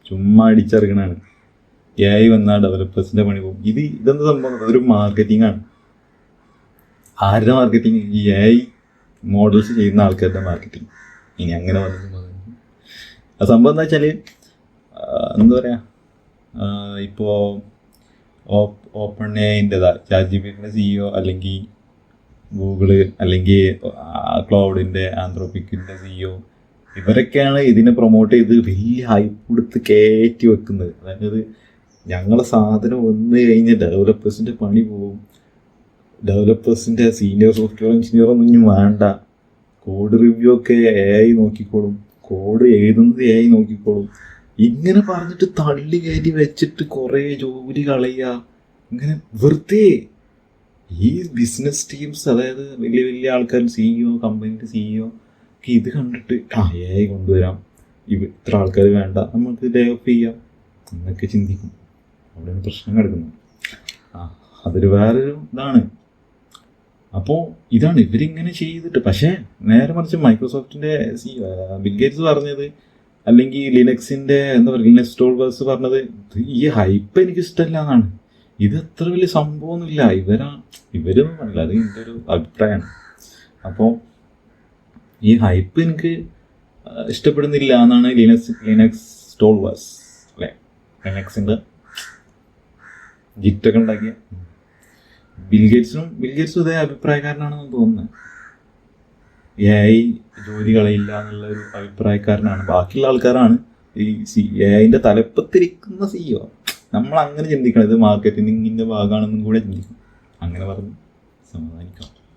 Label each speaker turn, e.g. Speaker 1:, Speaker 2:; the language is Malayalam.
Speaker 1: ചുമ്മാ അടിച്ചെറുക്കണാണ്. AI വന്നാൽ ഡെവലപ്പേഴ്സിൻ്റെ പണി പോകും. ഇതെന്താ സംഭവം? അതൊരു മാർക്കറ്റിംഗ് ആണ്. ആരുടെ മാർക്കറ്റിംഗ്? ഈ AI മോഡൽസ് ചെയ്യുന്ന ആൾക്കാരുടെ മാർക്കറ്റിംഗ്. ഇനി അങ്ങനെ വന്നത് ആ സംഭവം എന്താ വെച്ചാൽ, എന്താ പറയുക, ഇപ്പോൾ ഓപ്പൺ എഐൻ്റെതാ ChatGPT CEO അല്ലെങ്കിൽ ഗൂഗിള് അല്ലെങ്കിൽ ക്ലൗഡിൻ്റെ ആന്ത്രോപിക്കിൻ്റെ CEO ഇവരൊക്കെയാണ് ഇതിനെ പ്രൊമോട്ട് ചെയ്ത് വലിയ ഹൈപ്പ് കൊടുത്ത് കയറ്റി വെക്കുന്നത്. അതായത് ഞങ്ങളെ സാധനം വന്നു കഴിഞ്ഞാൽ ഡെവലപ്പേഴ്സിൻ്റെ പണി പോകും, ഡെവലപ്പേഴ്സിൻ്റെ സീനിയർ സോഫ്റ്റ്വെയർ എഞ്ചിനീയറൊന്നും ഇനി വേണ്ട, കോഡ് റിവ്യൂ ഒക്കെ AI നോക്കിക്കോളും, കോഡ് എഴുതുന്നത് AI നോക്കിക്കോളും, ഇങ്ങനെ പറഞ്ഞിട്ട് തള്ളി കയറ്റി വെച്ചിട്ട് കുറേ ജോലി കളയുക. ഇങ്ങനെ വെറുതെ ഈ ബിസിനസ് ടീംസ്, അതായത് വലിയ വലിയ ആൾക്കാർ, CEO, കമ്പനിയുടെ CEO ഒക്കെ ഇത് കണ്ടിട്ട് AI കൊണ്ടുവരാം, ഇത്ര ആൾക്കാർ വേണ്ട, നമുക്ക് ലേ ഓഫ് ചെയ്യാം എന്നൊക്കെ ചിന്തിക്കും. അവിടെയാണ് പ്രശ്നം കിടക്കുന്നത്. അതൊരു വേറൊരു ഇതാണ്. അപ്പോൾ ഇതാണ് ഇവരിങ്ങനെ ചെയ്തിട്ട്. പക്ഷേ നേരെ മറിച്ച് മൈക്രോസോഫ്റ്റിൻ്റെ ബിൽ ഗേറ്റ്സ് പറഞ്ഞത്, അല്ലെങ്കിൽ ലിനക്സിൻ്റെ എന്താ പറയുക, ലിനക്സ് ടോൾവേഴ്സ് പറഞ്ഞത്, ഈ ഹൈപ്പ് എനിക്ക് ഇഷ്ടമല്ല എന്നാണ്. ഇത് അത്ര വലിയ സംഭവമൊന്നുമില്ല, ഇവരൊന്നും പറഞ്ഞില്ല, അത് എൻ്റെ ഒരു അഭിപ്രായമാണ്. അപ്പോൾ ഈ ഹൈപ്പ് എനിക്ക് ഇഷ്ടപ്പെടുന്നില്ല എന്നാണ് ലിനക്സ് ടോൾവേഴ്സ് അല്ലേ, ലിനക്സിൻ്റെ ജിറ്റൊക്കെ ഉണ്ടാക്കിയ ബിൽ ഗേറ്റ്സും ഇതേ അഭിപ്രായക്കാരനാണെന്ന് തോന്നുന്നത്. AI ജോലി കളയില്ല എന്നുള്ളൊരു അഭിപ്രായക്കാരനാണ്. ബാക്കിയുള്ള ആൾക്കാരാണ് ഈ AIൻ്റെ തലപ്പത്തിരിക്കുന്ന CEO. നമ്മൾ അങ്ങനെ ചിന്തിക്കണം, ഇത് മാർക്കറ്റിങ്ങിൻ്റെ ഭാഗമാണെന്നും കൂടെ ചിന്തിക്കണം. അങ്ങനെ പറഞ്ഞ് സമാധാനിക്കാം.